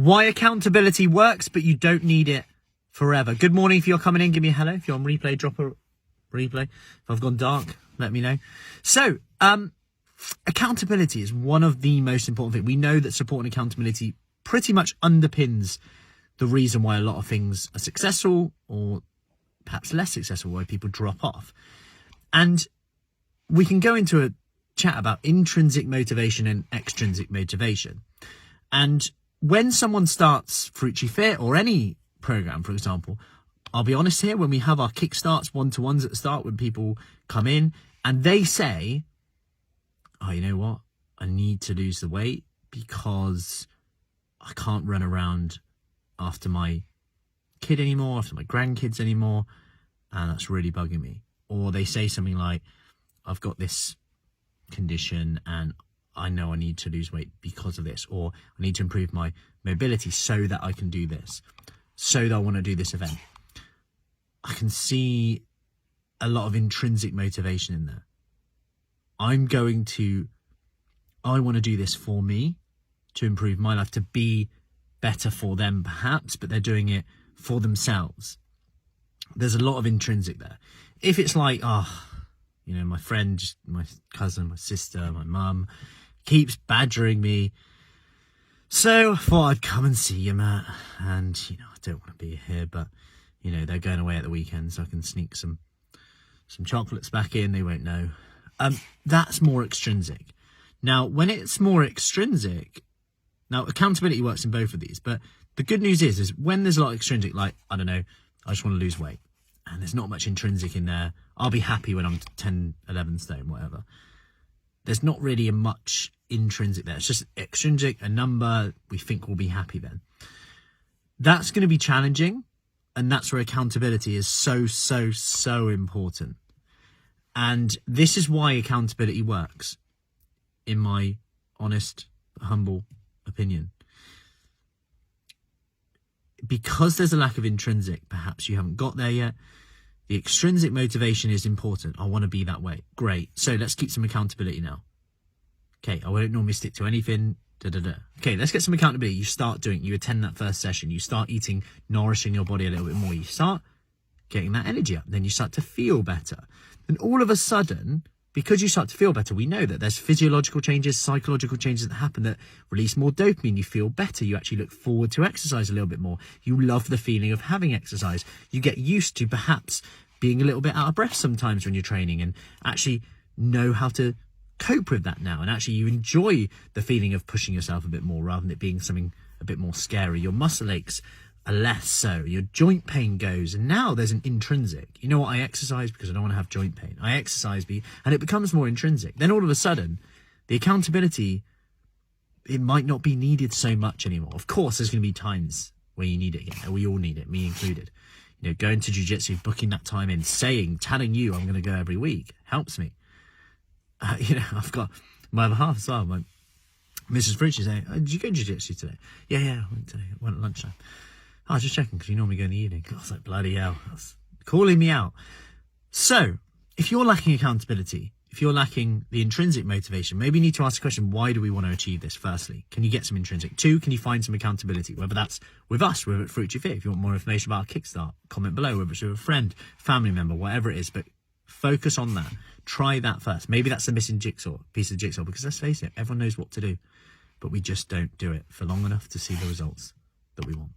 Why accountability works, but you don't need it forever. Good morning. If you're coming in, give me a hello. If you're on replay, drop a replay. If I've gone dark, let me know. So, accountability is one of the most important things. We know that support and accountability pretty much underpins the reason why a lot of things are successful or perhaps less successful, why people drop off. And we can go into a chat about intrinsic motivation and extrinsic motivation. And when someone starts Fruci Fit or any program, for example, I'll be honest here, when we have our kickstarts, one-to-ones at the start, when people come in and they say, oh, you know what? I need to lose the weight because I can't run around after my kid anymore, after my grandkids anymore, and that's really bugging me. Or they say something like, I've got this condition and I know I need to lose weight because of this, or I need to improve my mobility so that I can do this, so that I want to do this event. I can see a lot of intrinsic motivation in there. I want to do this for me, to improve my life, to be better for them perhaps, but they're doing it for themselves. There's a lot of intrinsic there. If it's like, my friend, my cousin, my sister, my mum keeps badgering me, so I thought I'd come and see you, Matt. And, I don't want to be here, but, they're going away at the weekend, so I can sneak some chocolates back in. They won't know. That's more extrinsic. Now, when it's more extrinsic, now accountability works in both of these, but the good news is when there's a lot of extrinsic, like, I don't know, I just want to lose weight, and there's not much intrinsic in there. I'll be happy when I'm 10, 11 stone, whatever. There's not really a much intrinsic there. It's just extrinsic, a number, we think we'll be happy then. That's going to be challenging, and that's where accountability is so important. And this is why accountability works, in my honest, humble opinion. Because there's a lack of intrinsic, perhaps you haven't got there yet. The extrinsic motivation is important. I want to be that way. Great. So let's keep some accountability now. Okay, I won't normally stick to anything. Okay, let's get some accountability. You start doing it. You attend that first session. You start eating, nourishing your body a little bit more. You start getting that energy up. Then you start to feel better. And all of a sudden, because you start to feel better, we know that there's physiological changes, psychological changes that happen that release more dopamine. You feel better. You actually look forward to exercise a little bit more. You love the feeling of having exercise. You get used to perhaps being a little bit out of breath sometimes when you're training, and actually know how to cope with that now. And actually you enjoy the feeling of pushing yourself a bit more rather than it being something a bit more scary. Your muscle aches are less so. Your joint pain goes. And now there's an intrinsic. You know what? I exercise because I don't want to have joint pain. I exercise and it becomes more intrinsic. Then all of a sudden, the accountability, it might not be needed so much anymore. Of course, there's going to be times where you need it again. We all need it, me included. Going to jiu-jitsu, booking that time in, telling you I'm going to go every week helps me. I've got my other half as well. My Mrs. Fruci saying, did you go to jiu-jitsu today? Yeah, I went today. I went at lunchtime. I was just checking because you normally go in the evening. I was like, bloody hell. That's calling me out. So if you're lacking accountability, if you're lacking the intrinsic motivation, maybe you need to ask the question, why do we want to achieve this? Firstly, can you get some intrinsic? 2, can you find some accountability? Whether that's with us, whether it's Fruci Fit. If you want more information about our Kickstart, comment below, whether it's with a friend, family member, whatever it is, but focus on that. Try that first. Maybe that's the missing piece of the jigsaw, because let's face it, everyone knows what to do, but we just don't do it for long enough to see the results that we want.